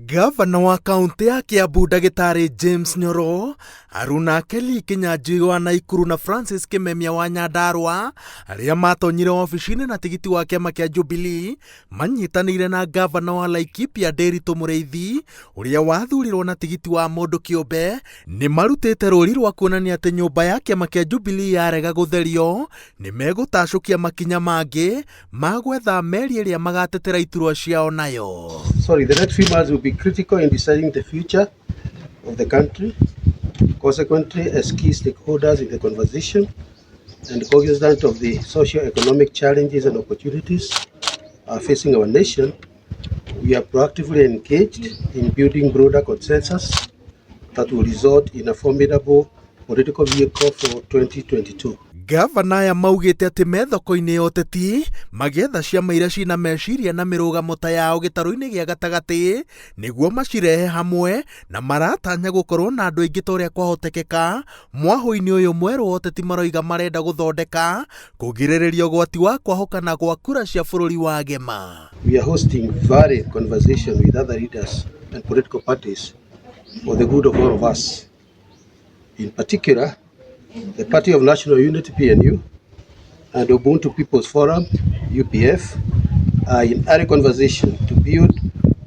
Gavana wa kaunti ya Kiambu Ndagĩtarĩ James Nyoro, Aruna Kelly Kinyanjui wa Naikuru na Francis Kimemia wa Nyandarua arĩa matonyire ofici-inĩ na tigiti wa kĩama kĩa Jubilee manyitanĩire na gavana wa Laikipia Nderitu Mũrĩithi ũrĩa wathurirwo na tigiti wa mũndũ kĩũmbe nĩ marutĩte rũri rwa kuonania atĩ nyũmba ya kĩama kĩa Jubilee yarega gũtherio nĩ megũtacũkia makinya mangĩ ma gwetha meri ĩrĩa magatetera iturwa ciao nayo. Sorry, the next few months will be critical in deciding the future of the country. Consequently, as key stakeholders in the conversation and cognizant of the socio-economic challenges and opportunities facing our nation, we are proactively engaged in building broader consensus that will result in a formidable political vehicle for 2022. Gavana ya maugĩte atĩ me thoko-inĩ ya ũteti magĩetha ciama iria cina meciria na mĩrũgamo ta yao gĩtarũ-inĩ gĩa gatagatĩ nĩguo macirehe hamwe na maratanya gũkorwo na andũ aingĩ ta ũrĩa kwahotekeka mwahũ-inĩ ũyũ mwerũ wa ũteti maroiga marenda gũthondeka kũgirĩrĩria ũgwati wa kwahũkana gwa kura cia bũrũri wa gema. We are hosting varied conversations with other leaders and political parties for the good of all of us. In particular, the Party of National Unity (PNU) and Ubuntu People's Forum (UPF) are in early conversation to build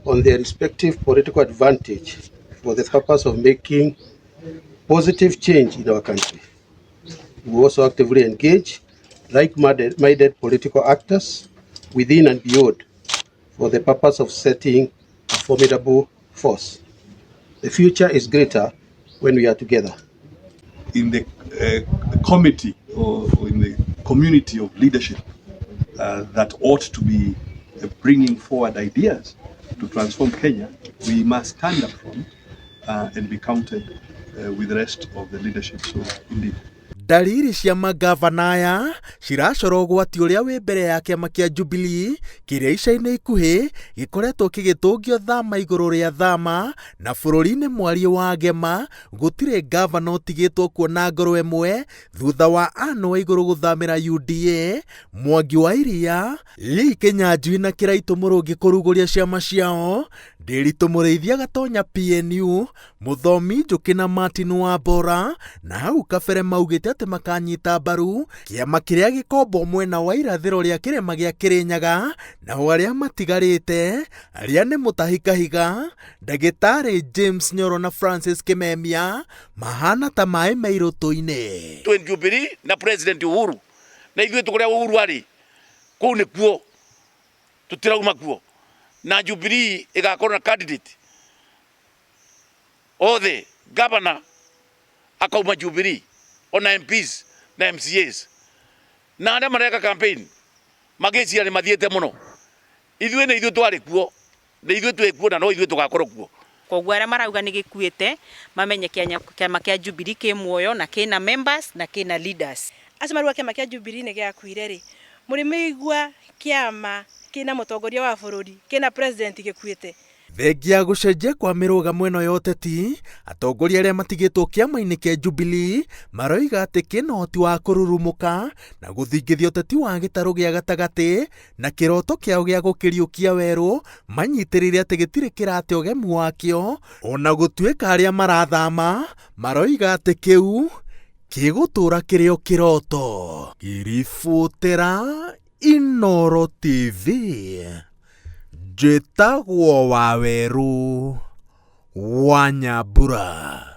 on their respective political advantage for the purpose of making positive change in our country. We also actively engage like-minded political actors within and beyond for the purpose of setting a formidable force. The future is greater when we are together. In the committee or in the community of leadership that ought to be bringing forward ideas to transform Kenya, we must stand up front and be counted with the rest of the leadership. So, indeed. Dalili cia magavana aya ciracora ũgwati ũrĩa wĩ mbere ya kĩama kĩa Jubilee kĩrĩa ica-inĩ ikuhĩ gĩkoretwo kĩgĩtũngio thama igũrũ rĩa thama na bũrũri-inĩ mwarie wa ngema gũtirĩ gavana ũtigĩtwo kuona ngoro ĩmwe thutha wa Anne Waigũrũ gũthamĩra UDA, Mwangi wa Iria, Lee Kinyanjui na Kĩraitũ Mũrũngĩ kũrugũria ciama ciao, Nderitu Mũrĩithi agatonya PNU, Mũthomi Njũkĩ na Martin Wambora na hau kabere maugĩte atĩ makanyita mbaru kĩama kĩrĩa gĩkombo mwena wa irathĩro rĩa kĩrĩma gĩa Kĩrĩnyaga nao arĩa matigarĩte arĩa nĩ Mũtahi Kahiga, Ndagĩtarĩ James Nyoro na Francis Kimemia mahana ta maĩ meirũtũ-inĩ. Twin Jubilee na President Uhuru na ithuĩ tũkũrĩa Uhuru arĩ kũu nĩ kuo tũtirauma kuo na Jubilee ĩgakorwo na candidate othe governor akauma Jubilee ona MPs na MCAs na arĩa mareka campaign magĩciria nĩ mathiĩte mũno ithuĩ nĩ ithuĩ twarĩ kuo na ithuĩ twĩ kuo na no ithuĩ tũgakorwo kuo. Koguo arĩa marauga nĩ gĩkuĩte mamenye kĩama kĩa Jubilee kĩ muoyo na kĩna members na kĩna leaders. Acio maruga kĩama kĩa Jubilee nĩ gĩakuire rĩ mũrĩmĩigua kĩama kĩna mũtongoria wa bũrũri kĩna president gĩkuĩte. Thengia gũcenjia kwa mĩrũga mwena ya ũteti, atongoria arĩa matigĩtwo kĩama-inĩ kĩa Jubilee maroiga atĩ kĩna ũhoti wa kũrurumũka na gũthingithia ũteti wa gĩtarũ gĩa gatagatĩ na kĩroto kĩao gĩa gũkĩriũkia werũ manyitĩrĩire atĩ gĩtirĩ kĩrate ũgemu wakĩo ona gũtuĩka arĩa marathama maroiga atĩ kĩu kĩgũtũra kĩrĩo kĩroto. Iribotera Inooro TV. Njĩtagwo Wawerũ wa Nyambura.